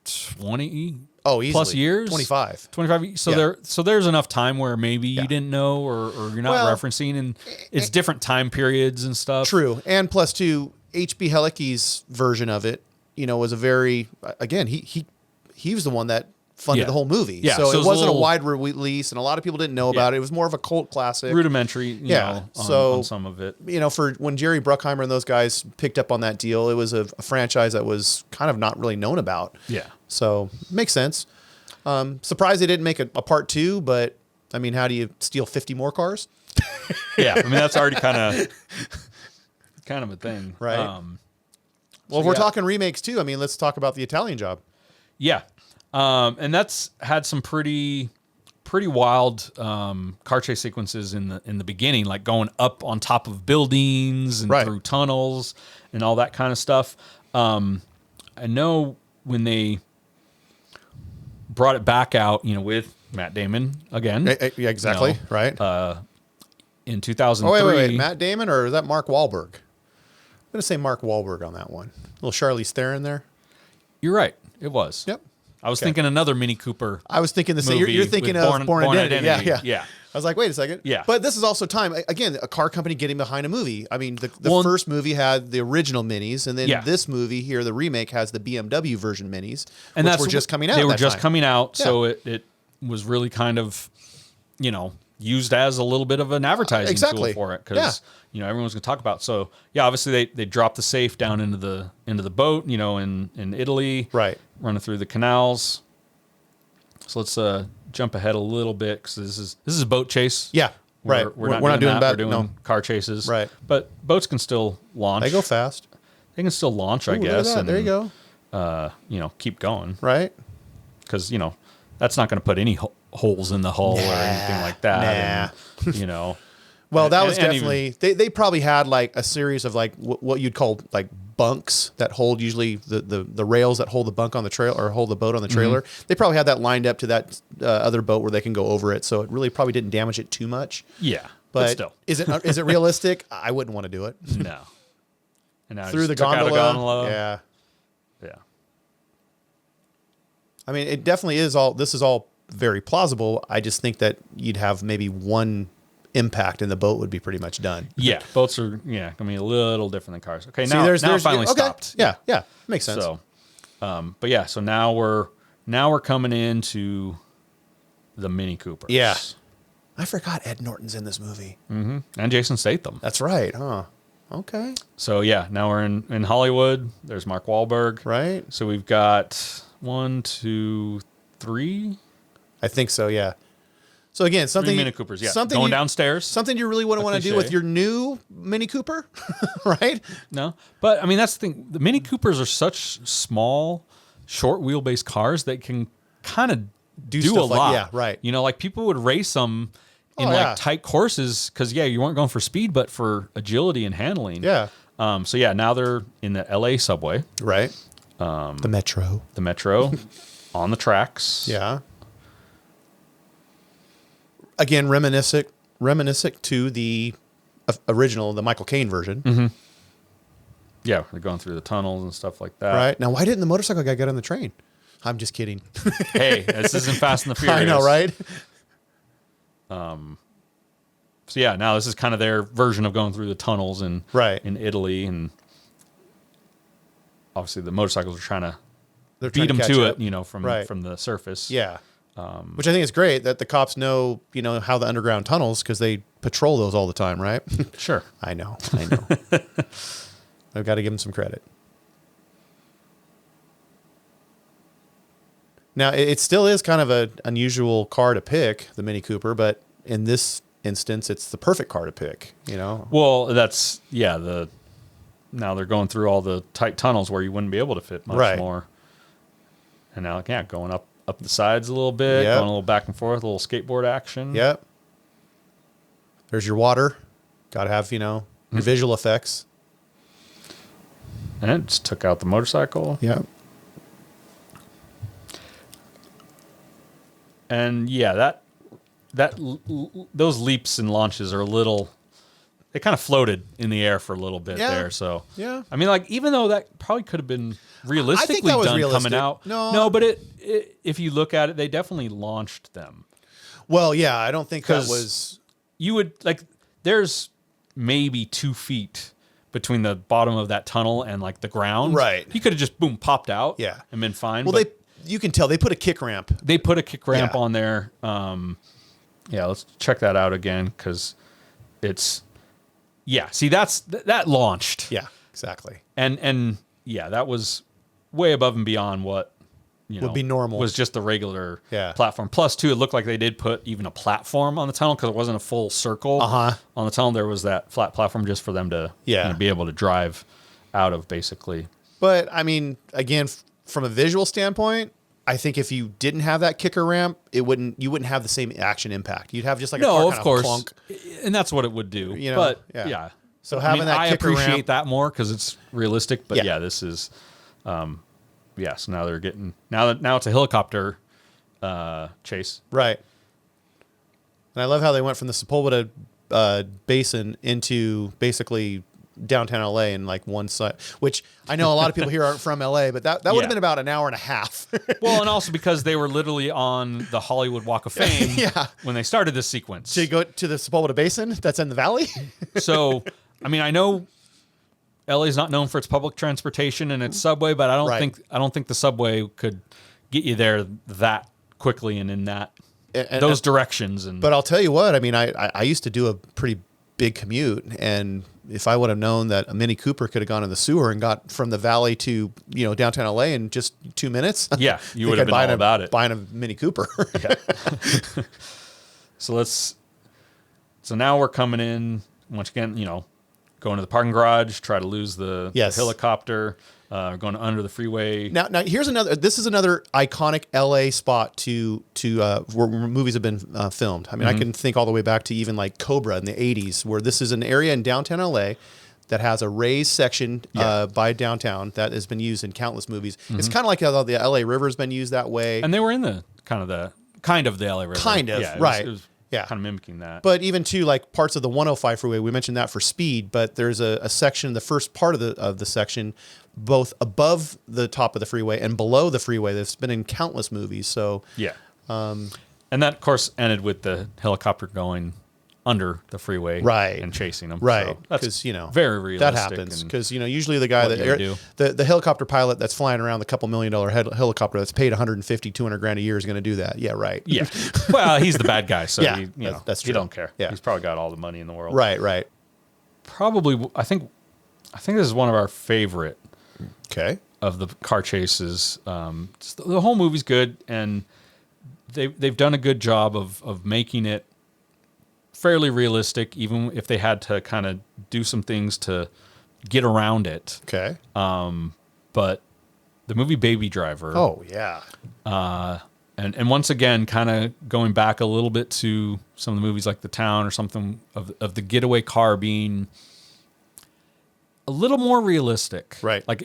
20 plus years. 25. So there's enough time where maybe you didn't know or you're not referencing, and it's different time periods and stuff. True. And plus, too, H.B. Helicky's version of it, was a very, again, he was the one that funded the whole movie. Yeah, so it wasn't a wide release, and a lot of people didn't know about it. It was more of a cult classic. Rudimentary, on some of it. For when Jerry Bruckheimer and those guys picked up on that deal, it was a franchise that was kind of not really known about. Yeah. So, makes sense. Surprised they didn't make a part 2, but, I mean, how do you steal 50 more cars? Yeah, I mean, that's already kind of a thing. Right. Well, if we're talking remakes, too, I mean, let's talk about The Italian Job. Yeah. And that's had some pretty wild car chase sequences in the beginning, like going up on top of buildings and through tunnels and all that kind of stuff. I know when they brought it back out, with Matt Damon again. Exactly. Right. In 2003. Oh, wait. Matt Damon, or is that Mark Wahlberg? going to say Mark Wahlberg on that one. A little Charlize Theron there. You're right. It was. Yep. I was thinking another Mini Cooper. I was thinking the same. movie You're thinking with of Born Identity. Yeah. I was like, wait a second. Yeah. But this is also time. Again, a car company getting behind a movie. I mean, the first movie had the original minis, and then this movie here, the remake, has the BMW version minis, and which were just coming out. They were just coming out, so it was really kind of, used as a little bit of an advertising tool for it, because everyone's going to talk about. So obviously they dropped the safe down into the boat, in Italy, right, running through the canals. So let's jump ahead a little bit, because this is a boat chase. Yeah, right. We're not doing that. We're doing car chases. Right. But boats can still launch. They go fast. They can still launch, I guess. Look at that. And, there you go. Keep going. Right. Because, that's not going to put any holes in the hull or anything like that. And, well, that was definitely, they probably had like a series of like what you'd call like bunks that hold usually the rails that hold the bunk on the trail or hold the boat on the trailer. They probably had that lined up to that other boat where they can go over it. So it really probably didn't damage it too much. Yeah. But still. is it realistic? I wouldn't want to do it. No. And now Through the gondola. Yeah. Yeah. I mean, it definitely is this is all very plausible. I just think that you'd have maybe one impact and the boat would be pretty much done. Yeah. Boats are, going to be a little different than cars. Okay. See, now it finally stopped. Yeah. Yeah. Makes sense. So, but yeah, so now we're coming into the Mini Coopers. Yeah. I forgot Ed Norton's in this movie. Mm-hmm. And Jason Statham. That's right. Huh. Okay. So yeah, now we're in Hollywood. There's Mark Wahlberg. Right. So we've got 1, 2, 3. I think so. Yeah. So again, something 3 Mini Coopers. Yeah. something Going downstairs. Something you really want to do with your new Mini Cooper, right? No, but I mean that's the thing. The Mini Coopers are such small, short wheelbase cars that can kind of do a lot. Yeah. Right. Like people would race them in like tight courses because you weren't going for speed, but for agility and handling. Yeah. So yeah, now they're in the LA subway. Right. The Metro. The Metro on the tracks. Yeah. Again, reminiscent to the original, the Michael Caine version. Mm-hmm. Yeah, they're going through the tunnels and stuff like that. Right. Now, why didn't the motorcycle guy get on the train? I'm just kidding. Hey, this isn't Fast and the Furious. I know, right? So yeah, now this is kind of their version of going through the tunnels in Italy, and obviously the motorcycles are trying to beat them to it, from the surface. Yeah. Which I think is great that the cops know, how the underground tunnels, because they patrol those all the time, right? Sure. I know. I've got to give them some credit. Now, it still is kind of an unusual car to pick, the Mini Cooper, but in this instance, it's the perfect car to pick, Well, that's, now they're going through all the tight tunnels where you wouldn't be able to fit much more. And now, going up the sides a little bit, going a little back and forth, a little skateboard action. Yep. There's your water. Got to have, your visual effects. And it just took out the motorcycle. Yep. And those leaps and launches are a little, they kind of floated in the air for a little bit there. So, I mean, like, even though that probably could have been realistically done coming out. No, but it, if you look at it, they definitely launched them. Well, yeah, I don't think that was. You would, there's maybe 2 feet between the bottom of that tunnel and like the ground. Right. You could have just boom popped out. Yeah. And been fine. Well, you can tell they put a kick ramp. They put a kick ramp on there. Let's check that out again, because it's see, that launched. Yeah, exactly. And that was way above and beyond what would be normal. Was just the regular platform. Plus, too, it looked like they did put even a platform on the tunnel, because it wasn't a full circle on the tunnel. There was that flat platform just for them to be able to drive out of, basically. But I mean, again, from a visual standpoint, I think if you didn't have that kicker ramp, you wouldn't have the same action impact. You'd have just like a car kind of clunk. And that's what it would do. But so having that kicker ramp, I appreciate that more because it's realistic. But this is, so now they're getting now it's a helicopter chase, right? And I love how they went from the Sepulveda basin into basically downtown LA in like one side, which I know a lot of people here aren't from LA, but that would have been about an hour and a half. Well, and also because they were literally on the Hollywood Walk of Fame when they started this sequence. To go to the Sepulveda Basin that's in the valley. So, I mean, I know LA is not known for its public transportation and its subway, but I don't think the subway could get you there that quickly and in those directions. And but I'll tell you what, I mean, I used to do a pretty big commute, and if I would have known that a Mini Cooper could have gone in the sewer and got from the valley to downtown LA in just 2 minutes, you would have been all about it. Buying a Mini Cooper. So now we're coming in once again. Going to the parking garage, try to lose the helicopter. Going under the freeway. Now here's another. This is another iconic LA spot to where movies have been filmed. I mean, I can think all the way back to even like Cobra in the '80s, where this is an area in downtown LA that has a raised section by downtown that has been used in countless movies. It's kind of like how the LA River has been used that way, and they were in the kind of the LA River, right. It was kind of mimicking that. But even too, like parts of the 105 freeway, we mentioned that for speed, but there's a section, the first part of the section, both above the top of the freeway and below the freeway, that's been in countless movies. So and that of course ended with the helicopter going under the freeway, and chasing them, right? Because very realistic. That happens because usually the guy the helicopter pilot that's flying around the couple $1 million helicopter that's paid 150, 200 grand a year is going to do that. Yeah, right. Yeah. Well, he's the bad guy, so that's true. He don't care. Yeah. He's probably got all the money in the world. Right. Probably, I think this is one of our favorite. Okay. Of the car chases. The whole movie's good, and they've done a good job of making it fairly realistic, even if they had to kind of do some things to get around it. Okay. But the movie Baby Driver. Oh, yeah. And once again, kind of going back a little bit to some of the movies like The Town or something of the getaway car being a little more realistic. Right. Like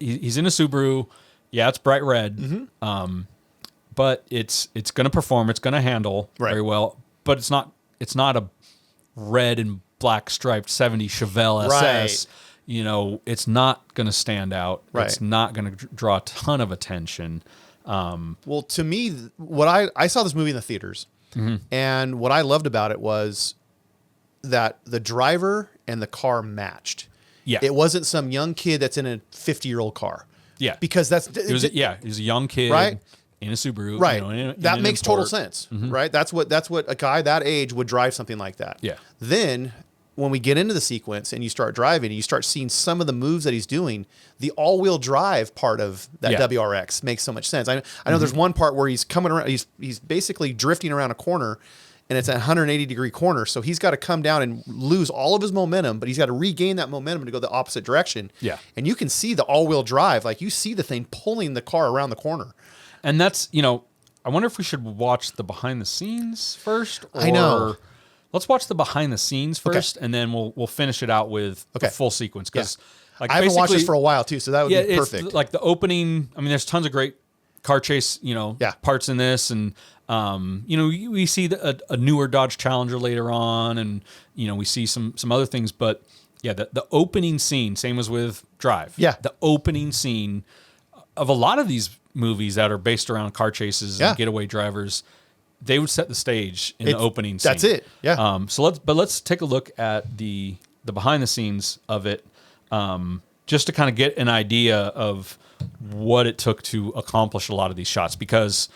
he's in a Subaru. Yeah, it's bright red. But it's going to perform. It's going to handle very well. But it's not a red and black striped 70 Chevelle SS. It's not going to stand out. Right. It's not going to draw a ton of attention. Well, to me, what I saw this movie in the theaters, and what I loved about it was that the driver and the car matched. Yeah. It wasn't some young kid that's in a 50-year-old car. Yeah. Because he was a young kid, right? In a Subaru, right? That makes total sense, right? That's what a guy that age would drive something like that. Yeah. Then when we get into the sequence and you start driving and you start seeing some of the moves that he's doing, the all-wheel drive part of that WRX makes so much sense. I know there's one part where he's coming around, he's basically drifting around a corner, and it's a 180-degree corner, so he's got to come down and lose all of his momentum, but he's got to regain that momentum to go the opposite direction. Yeah. And you can see the all-wheel drive, like you see the thing pulling the car around the corner. And that's, I wonder if we should watch the behind the scenes first. Or I know. Let's watch the behind the scenes first, and then we'll finish it out with the full sequence. Because I haven't watched this for a while too, so that would be perfect. It's like the opening. I mean, there's tons of great car chase, parts in this, and we see a newer Dodge Challenger later on, and we see some other things, but the opening scene, same as with Drive. Yeah, the opening scene of a lot of these movies that are based around car chases and getaway drivers, they would set the stage in the opening scene. That's it. Yeah. So let's take a look at the behind the scenes of it, just to kind of get an idea of what it took to accomplish a lot of these shots, because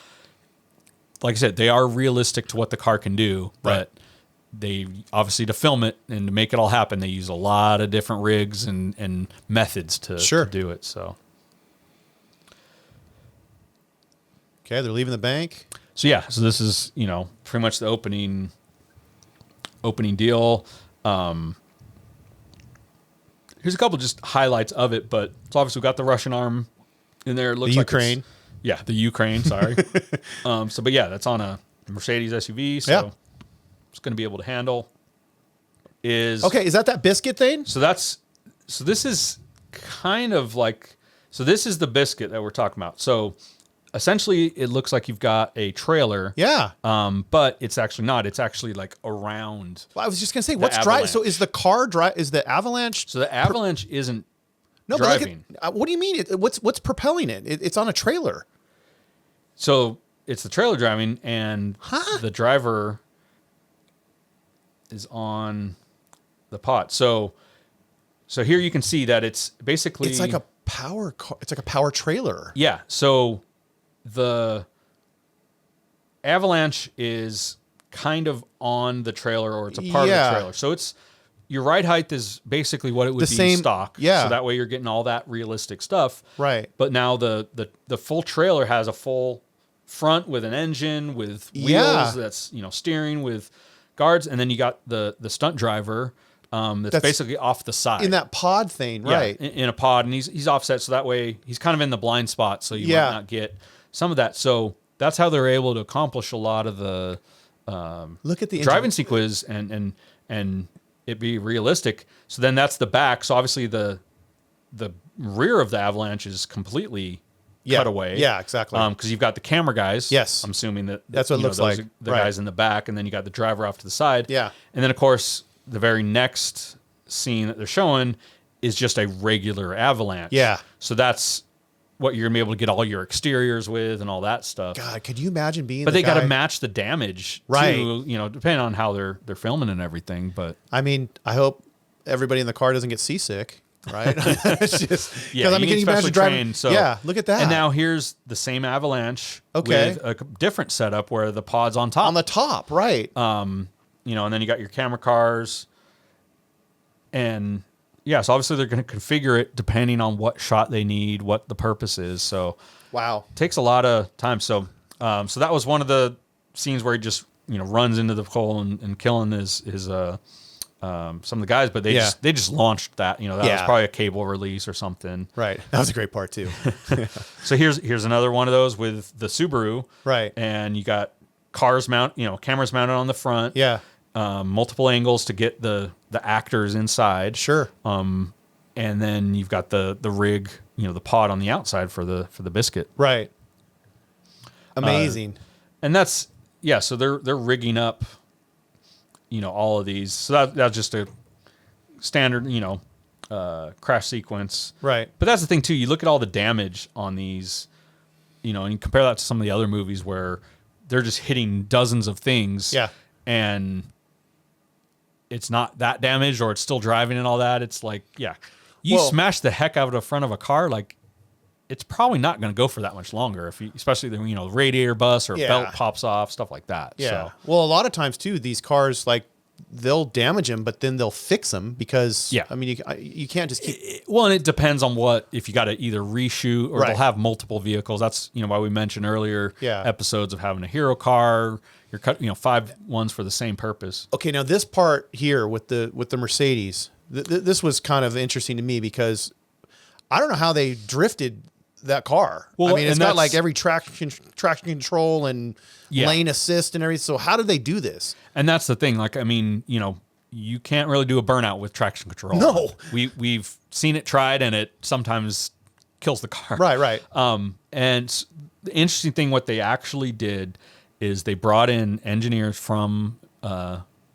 like I said, they are realistic to what the car can do, but they obviously, to film it and to make it all happen, they use a lot of different rigs and methods to do it. So okay, they're leaving the bank. So this is, pretty much the opening deal. Here's a couple just highlights of it, but it's obviously got the Russian arm in there. It looks like Ukraine. The Ukraine, sorry. That's on a Mercedes SUV, so it's going to be able to handle. Is that biscuit thing? So this is kind of like, this is the biscuit that we're talking about. So essentially it looks like you've got a trailer. Yeah. But it's actually not. It's actually like around. Well, I was just gonna say, what's avalanche. driving? So is the car is the avalanche? So the avalanche isn't No, driving. but what do you mean? What's propelling it? It's on a trailer. So it's the trailer driving, and the driver is on the pot. So here you can see that it's basically It's like a power car. It's like a power trailer. Yeah. So the avalanche is kind of on the trailer, or it's a part of the trailer. So it's your ride height is basically what it would be same stock. Yeah. So that way you're getting all that realistic stuff. Right. But now the full trailer has a full front with an engine, with wheels that's, steering, with guards, and then you got the stunt driver that's basically off the side. In that pod thing, right. Yeah, in a pod, and he's offset, so that way he's kind of in the blind spot, so you might not get some of that. So that's how they're able to accomplish a lot of the look at the driving sequence and it be realistic. So then that's the back. So obviously the rear of the avalanche is completely cut away. Yeah, exactly. Because you've got the camera guys. Yes. I'm assuming that's what it looks like. The guys in the back, and then you got the driver off to the side. Yeah. And then of course the very next scene that they're showing is just a regular avalanche. Yeah. So that's what you're gonna be able to get all your exteriors with and all that stuff. God, could you imagine being? But they got to match the damage, right? Too, depending on how they're filming and everything. But I mean, I hope everybody in the car doesn't get seasick, right? It's just yeah, can you imagine driving? So yeah, look at that. And now here's the same avalanche, with a different setup where the pod's on top. On the top, right? And then you got your camera cars, and yeah, so obviously they're going to configure it depending on what shot they need, what the purpose is. So wow, it takes a lot of time. So so that was one of the scenes where he just runs into the coal and killing his some of the guys, but they just launched that. That was probably a cable release or something. Right, that was a great part too. So here's another one of those with the Subaru. Right, and you got cameras mounted on the front. Yeah. Multiple angles to get the actors inside. Sure. And then you've got the rig, the pod on the outside for the biscuit. Right. Amazing. And that's so they're rigging up, all of these. So that's just a standard, crash sequence. Right. But that's the thing too. You look at all the damage on these, and you compare that to some of the other movies where they're just hitting dozens of things. Yeah. And it's not that damaged, or it's still driving and all that. It's like, you smash the heck out of the front of a car, like it's probably not going to go for that much longer. Especially the radiator bust or belt pops off, stuff like that. Yeah. So. Well, a lot of times too, these cars they'll damage them, but then they'll fix them because I mean you can't just keep. Well, and it depends on if you got to either reshoot or Right. they'll have multiple vehicles. That's why we mentioned earlier episodes of having a hero car. You're cut 5 ones for the same purpose. Okay, now this part here with the Mercedes, this was kind of interesting to me because I don't know how they drifted that car. Well, I mean, it's got like every traction control and lane assist and everything. So how did they do this? And that's the thing. Like, I mean, you can't really do a burnout with traction control. No, we've seen it tried, and it sometimes kills the car. Right. And the interesting thing, what they actually did is they brought in engineers from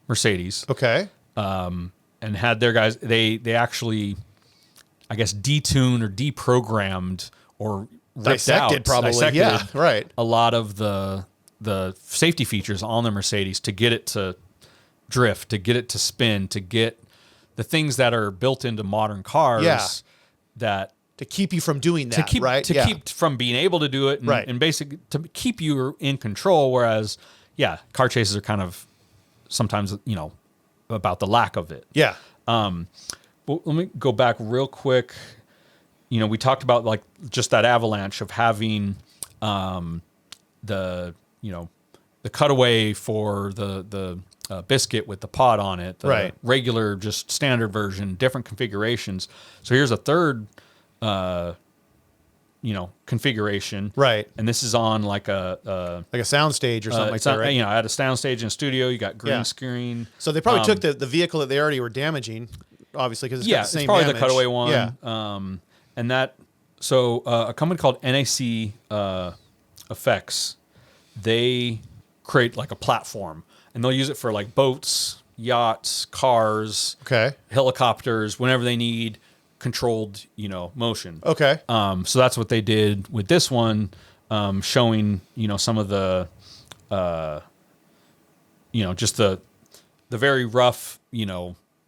Mercedes. Okay. And had their guys. They actually, I guess, detuned or deprogrammed or dissected a lot of the safety features on the Mercedes to get it to drift, to get it to spin, to get the things that are built into modern cars that to keep you from doing that, keep from being able to do it, and basically to keep you in control. Whereas, car chases are kind of sometimes about the lack of it. Yeah. But let me go back real quick. We talked about like just that avalanche of having the cutaway for the biscuit with the pod on it, the regular just standard version, different configurations. So here's a third configuration, and this is on like a sound stage or something like that, right? At a sound stage in a studio, you got green screen. So they probably took the vehicle that they already were damaging, obviously, because it's got the same it's probably damage. the cutaway one. And that, so a company called NAC effects, they create like a platform, and they'll use it for like boats, yachts, cars, Okay. helicopters, whenever they need controlled, motion. Okay. So that's what they did with this one, showing, some of the, just the very rough,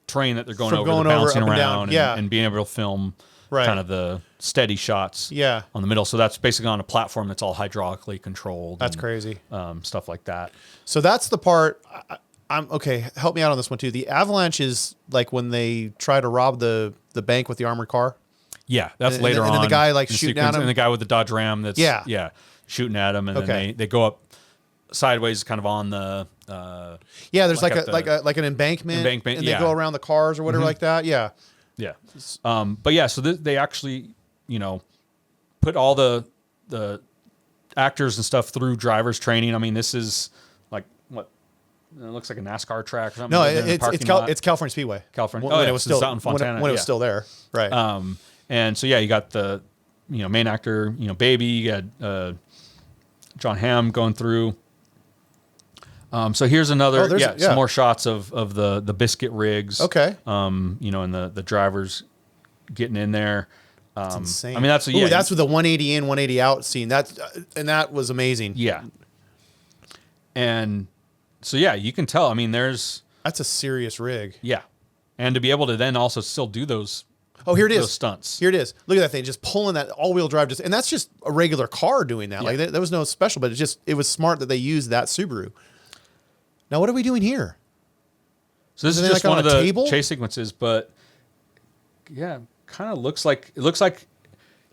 terrain that they're going over, going they're bouncing over, up and around, down. Yeah. and being able to film Right. kind of the steady shots Yeah. on the middle. So that's basically on a platform that's all hydraulically controlled. That's and, crazy. stuff like that. So that's the part. I'm okay. Help me out on this one too. The avalanche is like when they try to rob the bank with the armored car. Yeah, that's And- later and on. then the guy, like, in shooting sequence, at him? and the guy with the Dodge Ram that's shooting at him, and Okay. then they go up sideways, kind of on the Yeah, there's Like like at like an embankment, and they yeah. go around the cars or whatever like that. Yeah. yeah. But yeah, so they actually put all the actors and stuff through driver's training. I mean, this is like what it looks like a NASCAR track or something. No, in a parking lot. it's California Speedway. California. When Oh, it yeah, was this is still out in Fontana, when it was yeah. still there. Right. And so yeah, you got the main actor, Baby, you got John Hamm going through. So here's another some more shots of the biscuit rigs. Okay. And the drivers getting in there. It's insane. I mean, that's that's with the 180 in, 180 out scene. That was amazing. Yeah. And so yeah, you can tell. I mean, that's a serious rig. Yeah, and to be able to then also still do those. Oh, here it is. Those stunts. Here it is. Look at that thing, just pulling that all-wheel drive. And that's just a regular car doing that. Yeah. Like there was no special, but it was smart that they used that Subaru. Now, what are we doing here? So this is Isn't it just like one on of a the table? chase sequences, but yeah, kind of looks like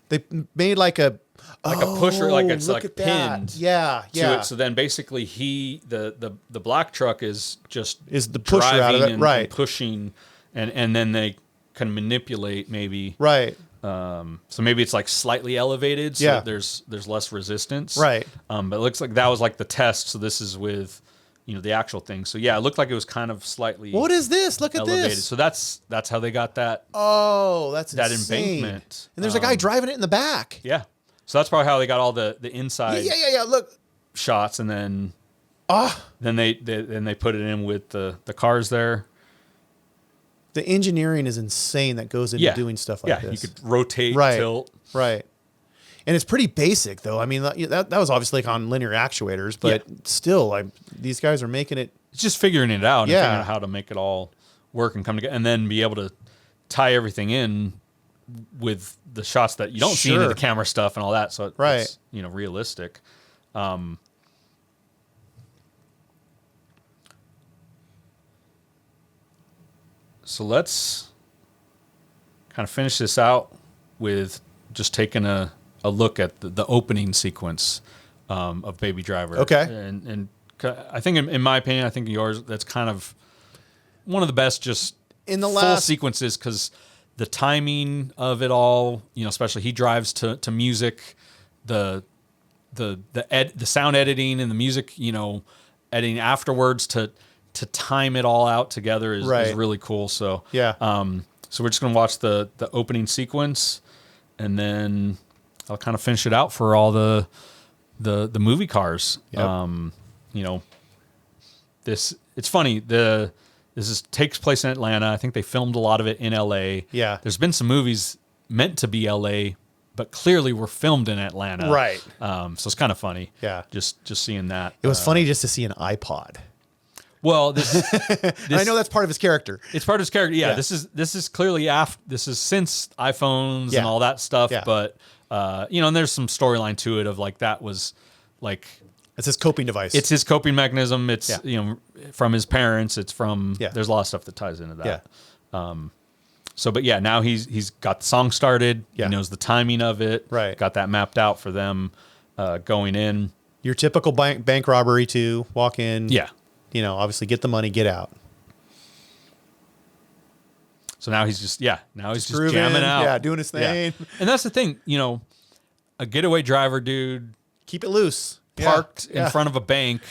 They made like a pusher, like it's look like at that. pinned. Yeah, To yeah. it. So then basically the black truck is the pusher out of driving it, and, right? and pushing, and then they can manipulate maybe. Right. So maybe it's like slightly elevated, so that there's less resistance. Right. But it looks like that was like the test. So this is with the actual thing. So yeah, it looked like it was kind of slightly. What is this? Look at elevated. this. So that's how they got that. Oh, that's that insane. embankment. And there's a guy driving it in the back. Yeah. So that's probably how they got all the inside Yeah. Look. shots, and then Ah, then they put it in with the cars there. the engineering is insane that goes into doing stuff like this. You could rotate, tilt. Right. And it's pretty basic, though. I mean, that was obviously like on linear actuators, but still, these guys are making it. It's just figuring it out and Yeah. figuring out how to make it all work and come together, and then be able to tie everything in with the shots that you don't see into the camera stuff and all that. So it's realistic. So let's kind of finish this out with just taking a look at the opening sequence of Baby Driver. Okay. And I think, in my opinion, I think yours, that's kind of one of the best just In the full last sequences, because the timing of it all, especially he drives to music, the sound editing and the music, editing afterwards to time it all out together is really cool. So Yeah. So we're just gonna watch the opening sequence, and then I'll kind of finish it out for all the movie cars. Yep. It's funny. This takes place in Atlanta. I think they filmed a lot of it in LA. Yeah. There's been some movies meant to be LA, but clearly were filmed in Atlanta. Right. So it's kind of funny. Yeah. Just seeing that. It was funny just to see an iPod. Well, this I know that's part of his character. It's part of his character. Yeah. Yeah. This is clearly after. This is since iPhones Yeah. and all that stuff. Yeah. But and there's some storyline to it of like that was like It's his coping device. it's his coping mechanism. It's from his parents. It's from Yeah. there's a lot of stuff that ties into that. Yeah. So, but yeah, now he's got the song started. Yeah. He knows the timing of it. Right. Got that mapped out for them going in. Your typical bank robbery too. Walk in. Yeah. Obviously get the money, get out. So now he's just Grooving, jamming out. Yeah, doing his thing. Yeah. And that's the thing, a getaway driver dude Keep it loose. parked Yeah. in front of a bank,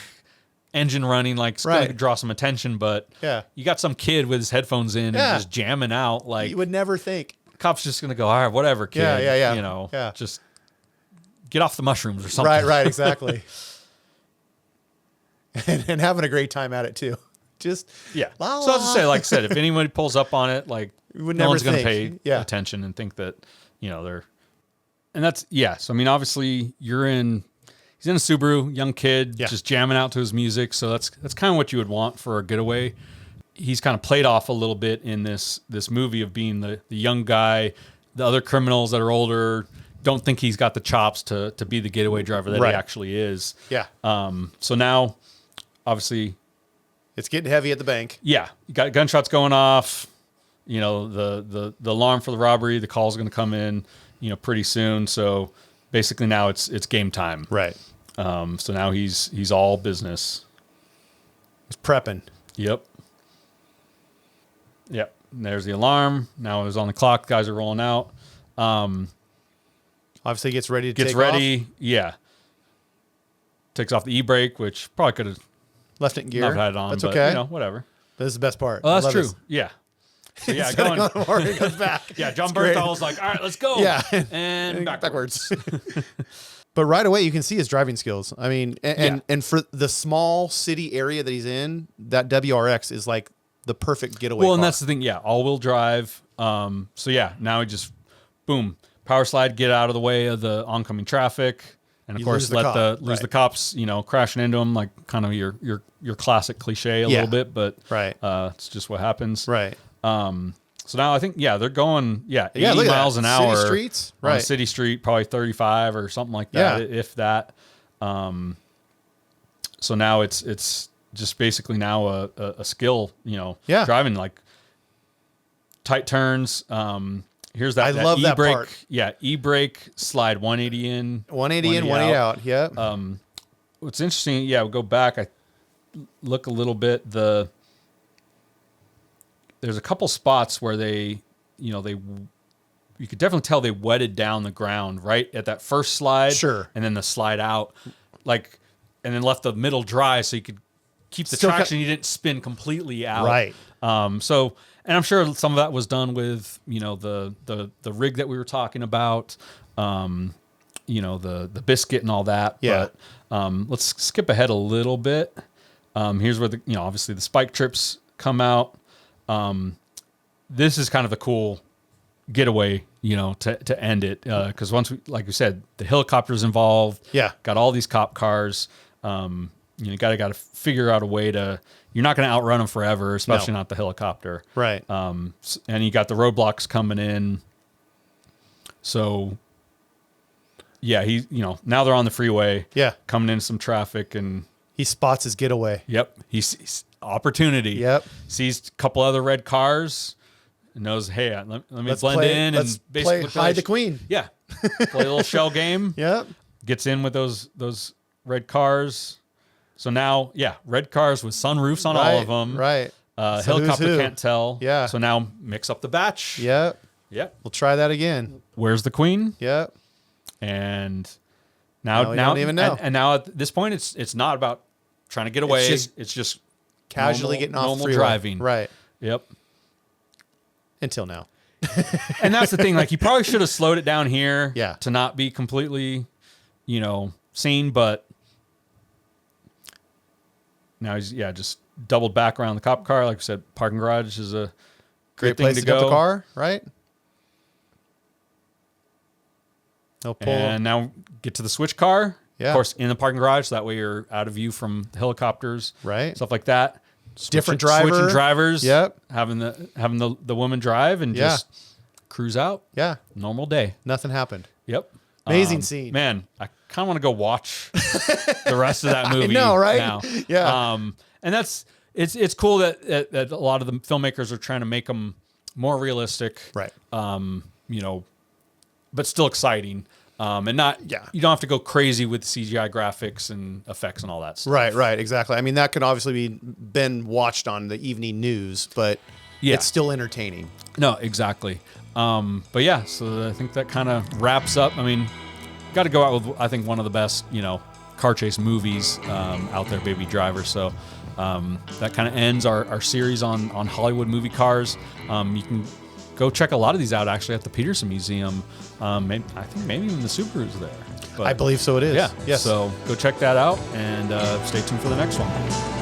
engine running, like it's Right. gonna draw some attention, but Yeah. you got some kid with his headphones in Yeah. and just jamming out, like You would never think. cops just gonna go, all right, whatever, kid. Yeah. Yeah. Yeah. Just get off the mushrooms or something. Right, exactly. and having a great time at it too. Just Yeah. la, So I was to la. say, like I said, if anybody pulls up on it, like You would no never one's going to think. pay Yeah. attention and think that, they're, and that's, yeah. So, I mean, obviously he's in a Subaru, young kid, just jamming out to his music. So that's kind of what you would want for a getaway. He's kind of played off a little bit in this movie of being the young guy. The other criminals that are older don't think he's got the chops to be the getaway driver that he actually is. Yeah. So now, obviously, It's getting heavy at the bank. yeah, you got gunshots going off. The alarm for the robbery, the call's going to come in, pretty soon. So basically now it's game time. Right. So now he's all business. It's prepping. Yep. Yep. And there's the alarm. Now it's on the clock. Guys are rolling out. Obviously gets ready to Gets take ready. off. Yeah. Takes off the e-brake, which probably could have Left it in gear. not had it on. That's but, okay. Whatever. This is the best part. Oh, I that's love true. this. Yeah. So yeah, Setting going. on the horn, it goes back. Yeah, John It's great. Berthal's like, all right, let's go. Yeah. And backwards. But right away, you can see his driving skills. I mean, Yeah. and for the small city area that he's in, that WRX is like the perfect getaway Well, and car. that's the thing. Yeah, all-wheel drive. So yeah, now he just boom, power slide, get out of the way of the oncoming traffic, and of You course lose the let cop. lose Right. the cops, crashing into him, like kind of your classic cliche a little bit, but Right. it's just what happens. Right. So now I think they're going 80 look at miles that. an hour City streets. on Right. city street, probably 35 or something like that, Yeah. if that. So now it's just basically now a skill, Yeah. driving like tight turns. Here's that. I love that e-brake. part. Yeah, e-brake, slide 180 in, 180 in, 180 out. Yep. What's interesting, we'll go back. I look a little bit. There's a couple spots where you could definitely tell they wetted down the ground right at that first slide. Sure. And then the slide out, and then left the middle dry so you could keep the Still traction. You didn't spin completely out. Right. And I'm sure some of that was done with, the rig that we were talking about, the biscuit and all that. Yeah. But let's skip ahead a little bit. Here's where obviously the spike trips come out. This is kind of the cool getaway, to end it. Cause once like you said, the helicopter's involved. Yeah. Got all these cop cars. You got to figure out a way you're not going to outrun them forever, especially not the helicopter. Right. And you got the roadblocks coming in. So yeah, now they're on the freeway. Yeah. Coming into some traffic and He spots his getaway. yep, he's opportunity. Yep. Sees a couple other red cars and knows, hey, let me Let's blend play- in let's and basically play hide the queen. Yeah. Play a little shell game. Yep. Gets in with those red cars. So now, red cars with sunroofs on all of them. Right. So who's Helicopter who? can't tell. Yeah. So now mix up the batch. Yep. Yep. We'll try that again. Where's the queen? Yep. And Now we don't even know. And now at this point, it's not about trying to get away. It's just Casually normal- getting off normal freeway. driving. Right. Yep. Until now. And that's the thing. Like, you probably should have slowed it down here. Yeah. To not be completely, seen. But now he's just doubled back around the cop car. Like I said, parking garage is a Great good thing place to get go. the car, right? No pull. And now get to the switch car. Yeah. Of course, in the parking garage. So that way you're out of view from the helicopters. Right. Stuff like that. Different driver. Switching drivers. Yep. Having the woman drive and Yeah. just cruise out. Yeah. Normal day. Nothing happened. Yep. Amazing scene. Man, I kind of want to go watch the rest of that movie. know, right? Now. Yeah. And it's cool that a lot of the filmmakers are trying to make them more realistic. Right. But still exciting. And not, you don't have to go crazy with CGI graphics and effects and all that stuff. Right. Exactly. I mean, that could obviously been watched on the evening news, but it's still entertaining. No, exactly. But yeah, so I think that kind of wraps up. I mean, got to go out with, I think, one of the best, car chase movies out there, Baby Driver. So that kind of ends our series on Hollywood movie cars. You can go check a lot of these out actually at the Peterson Museum. I think maybe even the Subaru's there. But I believe so. It is. Yeah. Yes. So go check that out and stay tuned for the next one.